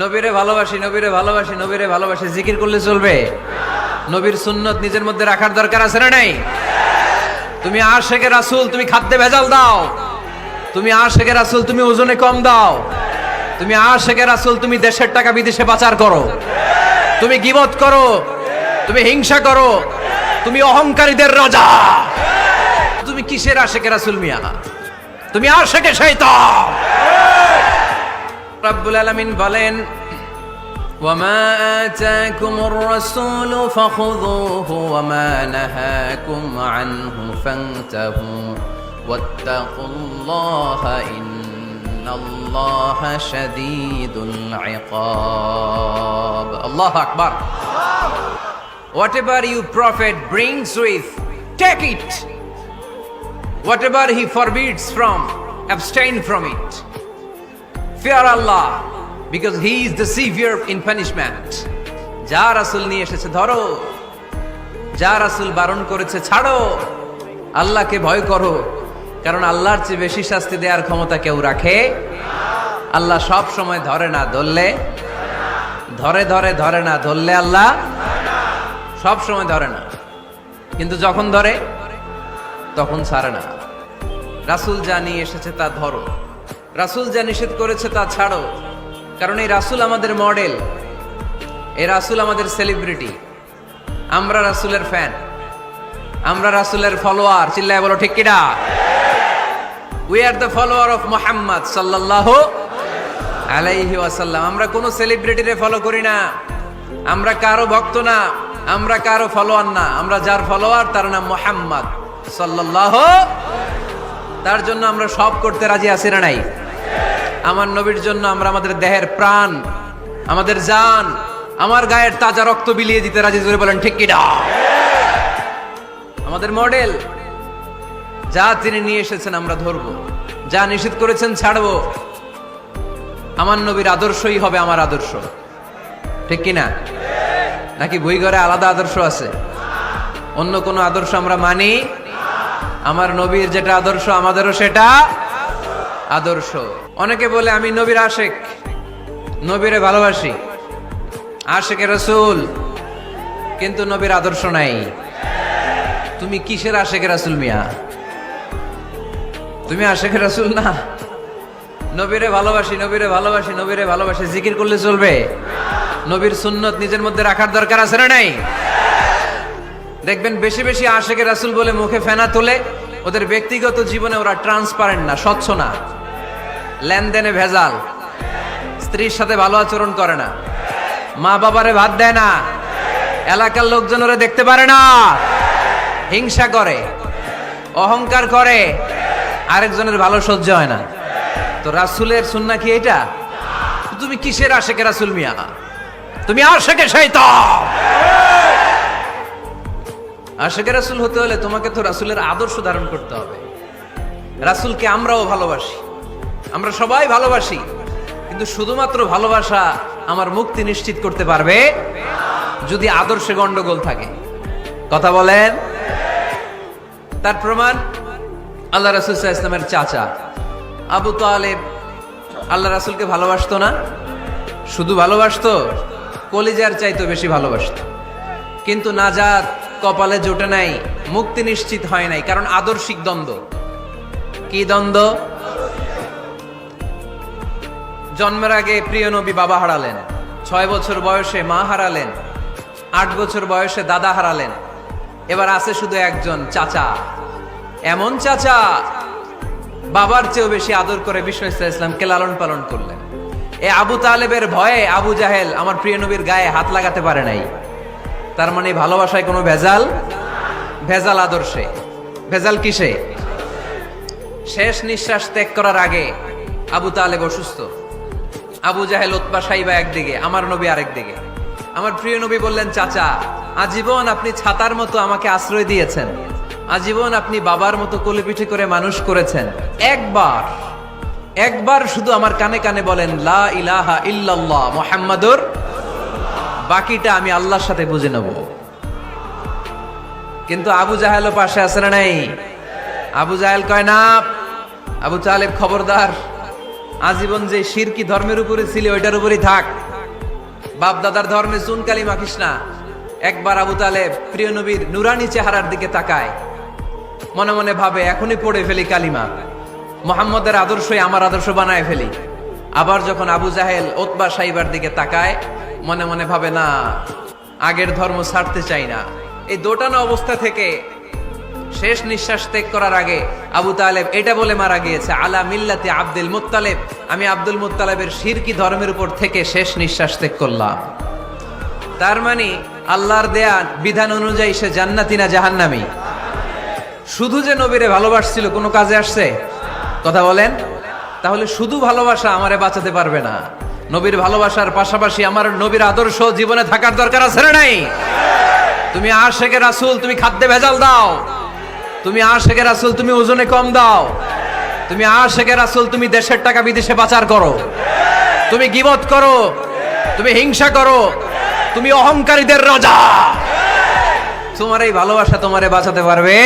নবীরে ভালোবাসি, নবীরে ভালোবাসি, নবীরে ভালোবাসি জিকির করলে চলবে? নবীর সুন্নত নিজের মধ্যে রাখার দরকার আছে না নাই? তুমি আশেকে রাসূল, তুমি খাদ্যে ভেজাল দাও। তুমি আশেকে রাসূল, তুমি ওজনে কম দাও। তুমি আশেকে রাসূল, তুমি দেশের টাকা বিদেশে পাচার করো। তুমি গীবত করো, তুমি হিংসা করো, তুমি অহংকারীদের রাজা। তুমি কিসের আশেকে রাসূল মিয়া? তুমি আশেকে শয়তান। রব্বুল আলামিন বলেন, ওয়ামা আতাকুমুর রাসূলু ফাখুযুহু ওয়ামা নাহাকুম আনহু ফান্তাহু ওয়াত্তাকুল্লাহা ইন্নাল্লাহা শাদীদুল ইকাব। আল্লাহু আকবার। Whatever you prophet brings with, take it. Whatever he forbids from, abstain from it. Fear Allah, because he is the severe in punishment. যা রাসূল নিয়ে এসেছে ধরো, যা রাসূল বারণ করেছে ছাড়ো। আল্লাহকে ভয় করো, কারণ আল্লাহর চেয়ে বেশি শাস্তি দেওয়ার ক্ষমতা কেউ রাখে? আল্লাহ সব সময় ধরে না, ধরলে ধরে ধরে ধরে না, ধরলে আল্লাহ সব সময় ধরে না, কিন্তু যখন ধরে তখন ছাড়ে না। রাসূল যা নিয়ে এসেছে তা ধরো, রাসূল যা নিষেধ করেছে তা ছাড়ো, কারণ এই রাসূল আমাদের মডেল, এই রাসূল আমাদের সেলিব্রিটি। আমরা রাসূলের ফ্যান, আমরা রাসূলের ফলোয়ার। চিল্লায় বলো ঠিক কিনা? We are the follower of Muhammad সাল্লাল্লাহু আলাইহি ওয়াসাল্লাম। আমরা কোনো সেলিব্রিটিরে ফলো করি না, আমরা কারো ভক্ত না, আমরা কারো ফলোয়ার না। আমরা যার ফলোয়ার তার নাম মুহাম্মদ সাল্লাল্লাহু। তার জন্য আমরা সব করতে রাজি আছি না নাই? আমার নবীর জন্য আমরা আমাদের দেহের প্রাণ, আমাদের জান, আমার গায়ের তাজা রক্ত বিলিয়ে দিতে রাজি। জোরে বলেন ঠিক কিনা? আমাদের মডেল, যা তিনি নিয়ে এসেছেন আমরা ধরবো, যা নিষেধ করেছেন ছাড়বো। আমার নবীর আদর্শই হবে আমার আদর্শ, ঠিক কিনা? নাকি বই ঘরে আলাদা আদর্শ আছে? অন্য কোনো আদর্শ আমরা মানি? আমার নবীর যেটা আদর্শ আমাদেরও সেটা আদর্শ। অনেকে বলে আমি নবীর আশেক, নবীরে ভালোবাসি, আশেকে রাসূল, কিন্তু নবীর আদর্শ নাই। তুমি কিসের আশেকে রাসূল মিয়া? তুমি আশেকে রাসূল না। নবীরে ভালোবাসি, নবীরে ভালোবাসি, নবীরে ভালোবাসি জিকির করলে চলবে? নবীর সুন্নত নিজের মধ্যে রাখার দরকার আছে না নাই? দেখবেন বেশি বেশি আশেকে রাসূল বলে মুখে ফেনা তোলে, ওদের ব্যক্তিগত জীবনে ওরা ট্রান্সপারেন্ট না, স্বচ্ছ না, লেনদেনে ভেজাল, স্ত্রীর সাথে ভালো আচরণ করে না, মা বাবারে ভাত দেয় না, এলাকার লোকজন ওরা দেখতে পারে না, হিংসা করে, অহংকার করে, আরেকজনের ভালো সহ্য হয় না। তো রাসূলের সুন্নাহ কি এটা? তুমি কিসের আশেকে রাসূল মিয়া? তুমি আশেকে শয়তান। আশেকে রাসূল হতে হলে তোমাকে তো রাসূলের আদর্শ ধারণ করতে হবে। রাসূলকে আমরাও ভালোবাসি, আমরা সবাই ভালোবাসি, কিন্তু শুধুমাত্র ভালোবাসা আমার মুক্তি নিশ্চিত করতে পারবে যদি আদর্শে গন্ডগোল থাকে। কথা বলেন? তার প্রমাণ আল্লাহ রাসূল সাল্লাল্লাহু আলাইহি ওয়াসাল্লামের চাচা আবু তালেব আল্লাহ রাসূলকে ভালোবাসতো না? শুধু ভালোবাসতো, কলিজার চাইতে বেশি ভালোবাসতো, কিন্তু নাজাত কপালে জোটে নাই, মুক্তি নিশ্চিত হয় নাই, কারণ আদর্শিক দ্বন্দ্ব। কি দ্বন্দ্ব? জন্মের আগে প্রিয় নবী বাবা হারালেন, 6 বছর বয়সে মা হারালেন, 8 বছর বয়সে দাদা হারালেন, এবার আছে শুধু একজন চাচা। এমন চাচা বাবার চেয়েও বেশি আদর করে বিষ্ণু ইসলামকে লালন পালন করলেন। এ আবু তালেবের ভয়ে আবু জাহেল আমার প্রিয় নবীর গায়ে হাত লাগাতে পারে নাই। তার মানে ভালোবাসায় কোনো ভেজাল? ভেজাল আদর্শে। ভেজাল কিসে? শেষ নিঃশ্বাস ত্যাগ করার আগে আবু তালেব অসুস্থ, আবু জাহেল উতবা সাইবা একদিকে, আমার নবী আরেক দিকে। আমার প্রিয় নবী বললেন, চাচা আজীবন আপনি ছাতার মতো আমাকে আশ্রয় দিয়েছেন, আজীবন আপনি বাবার মতো কোলে পিঠে করে মানুষ করেছেন, একবার শুধু আমার কানে কানে বলেন লা ইলাহা ইল্লাল্লাহ মুহাম্মাদুর, বাকিটা আমি আল্লাহর সাথে বুঝে নেব। কিন্তু আবু জাহেলও পাশে আছে না নাই? আবু জাহেল কয় না, আবু তালেব খবরদার, আজীবন যে শিরকি ধর্মের উপরে ছিল ওইটার উপরেই থাক। বাপ দাদার ধর্মে চুন কালি মাখিস না। একবার আবু তালেব প্রিয় নবীর নুরানি চেহারার দিকে তাকায়, মনে মনে ভাবে এখনই পড়ে ফেলি কালিমা, মুহাম্মদের আদর্শই আমার আদর্শ বানায় ফেলি। আবার যখন আবু জাহেল ওতবা সাইবার দিকে তাকায়, মনে মনে ভাবে না, আগের ধর্ম ছাড়তে চাই না। এই দোটানা অবস্থা থেকে শেষ নিঃশ্বাস ত্যাগ করার আগে আবু তালেব এটা বলে মারা গিয়েছে, আলা মিল্লাতি আব্দুল মুত্তালিব, আমি আব্দুল মুত্তালিবের শিরকি ধর্মের উপর থেকে শেষ নিঃশ্বাস ত্যাগ করলাম। তার মানে আল্লাহর দেয়া বিধান অনুযায়ী সে জান্নাতি না জাহান্নামী? শুধু যে নবীরে ভালোবাসছিল কোনো কাজে আসছে? কথা বলেন। তাহলে শুধু ভালোবাসা আমারে বাঁচাতে পারবে না। নবীর ভালোবাসার পাশাপাশি আমার নবীর আদর্শ জীবনে থাকার দরকার আছে না নাই? তুমি আশেকে রাসূল, তুমি খাদ্যে ভেজাল দাও। তুমি আশেকে রাসূল, তুমি ওজনে কম দাও। তুমি আশেকে রাসূল, তুমি দেশের টাকা বিদেশে পাচার করো, তুমি গীবত করো, তুমি হিংসা করো, তুমি অহংকারীদের রাজা। তোমার এই ভালোবাসা তোমারে বাঁচাতে পারবে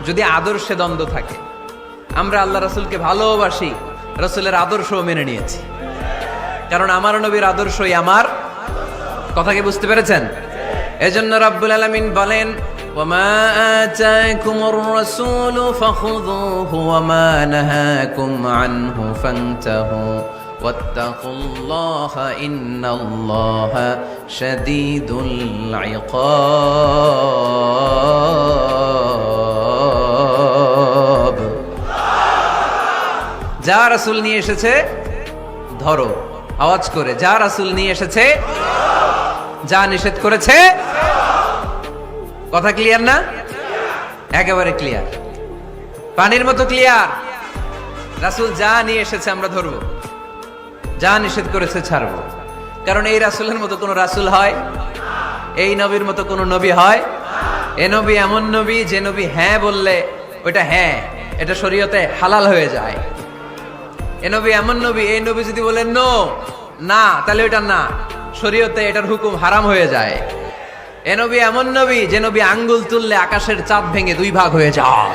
যদি আদর্শে দ্বন্দ্ব থাকে। আমরা আল্লাহ রাসূলকে ভালোবাসি, রাসূলের আদর্শও মেনে নিয়েছি, কারণ আমার নবীর আদর্শই আমার। কথা কি বুঝতে পেরেছেন? এজন্য রাব্বুল আলামিন বলেন, ওয়ামা আতাকুমুর রাসূলু ফাখুযুহু ওয়ামা নাহাকুম আনহু ফান্তাহু ওয়াত্তাকুল্লাহা ইন্নাল্লাহা শাদীদুল ইকাব। যা রাসূল নিয়ে এসেছে ধরো, আওয়াজ করে, যা রাসূল নিয়ে এসেছে, যা নিষেধ করেছে। কথা ক্লিয়ার না? একেবারে ক্লিয়ার, পানির মতো ক্লিয়ার। রাসূল যা নিয়ে এসেছে আমরা ধরবো, যা নিষেধ করেছে ছাড়বো। কারণ এই রাসূলের মতো কোন রাসূল হয়? এই নবীর মতো কোন নবী হয়? এ নবী এমন নবী যে নবী হ্যাঁ বললে ওইটা হ্যাঁ, এটা শরীয়তে হালাল হয়ে যায়। এ নবী এমন নবী, এই নবী যদি বলেন নো, না, তাহলে ওইটা না, শরীয়তে এটার হুকুম হারাম হয়ে যায়। এ নবী এমন নবী যে নবী আঙ্গুল তুললে আকাশের চাঁদ ভেঙে দুই ভাগ হয়ে যায়।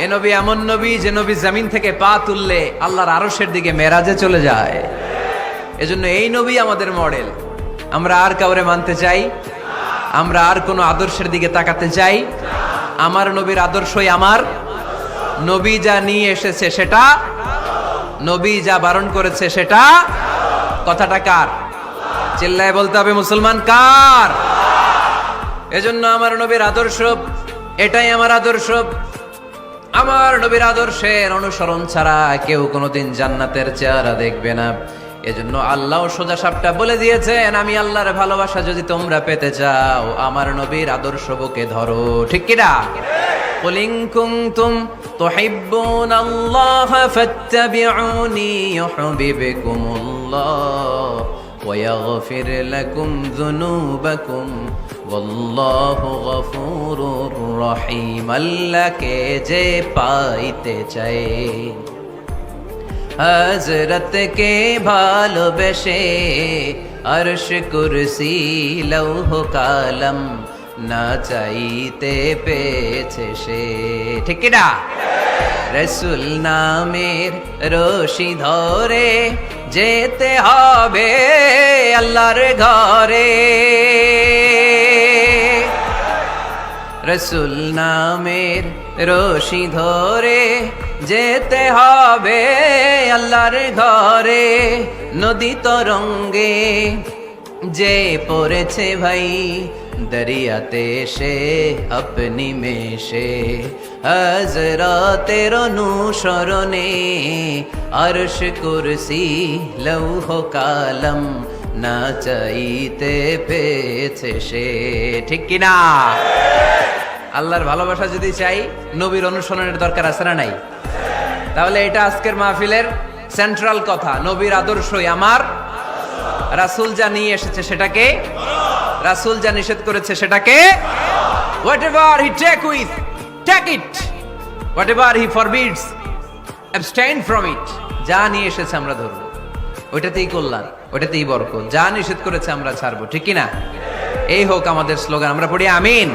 এ নবী এমন নবী যে নবী জমিন থেকে পা তুললে আল্লাহর আরশের দিকে মেরাজে চলে যায়। এজন্য এই নবী আমাদের মডেল। আমরা আর কাউরে মানতে চাই? আমরা আর কোনো আদর্শের দিকে তাকাতে চাই? আমার নবীর আদর্শই আমার। নবী যা নিয়ে এসেছে সেটা, নবী যা বারণ করেছে সেটা। কথাটা কার? চিল্লায় বলতে হবে মুসলমান, কার? এজন্য আমার নবীর আদর্শ, এটাই আমার আদর্শ। আমার নবীর আদর্শের অনুসরণ ছাড়া কেউ কোনোদিন জান্নাতের চেহারা দেখবে না। এজন্য আল্লাহ সোজা সাপটা বলে দিয়েছেন, আমি আল্লাহর ভালোবাসা যদি তোমরা পেতে চাও আমার নবীর আদর্শ বুকে ধরো। ঠিক কিনা? قل إن كنتم تحبون الله فاتبعوني يحببكم الله ويغفر لكم ذنوبكم والله غفور رحيم। আল্লাহকে যে পাইতে চায়, হযরতকে ভালোবেসে আরশ কুরসি লৌহ কালাম না চাইতে পেয়েছে সে। ঠিক না? রাসূল নামের রশি ধরে যেতে হবে আল্লাহর ঘরে। রাসূল নামের রশি ধরে যেতে হবে আল্লাহর ঘরে। নদী তরঙ্গে যে পড়েছে ভাই দরিয়াতে সে আপনি মেশে, হযরতের অনুসরণে আরশ কুরসি লৌহ কালাম না চাইতে পেয়েছে সে। ঠিক কিনা? আল্লাহর ভালোবাসা যদি চাই, নবীর অনুসরণের দরকার আছে না নাই? তাহলে এটা আজকের মাহফিলের সেন্ট্রাল কথা। নবীর আদর্শই আমার। রাসূল যা নিয়ে এসেছে সেটাকে, রাসূল যা নিষেধ করেছে সেটাকে, whatever he take it, whatever he forbids, abstain from it। যা নিয়ে এসেছে আমরা ধরবো, ওইটাতেই কল্যাণ, ওইটাতেই বরকত। যা নিষেধ করেছে আমরা ছাড়বো। ঠিক কিনা? এই হোক আমাদের স্লোগান। আমরা পড়ি আমিন।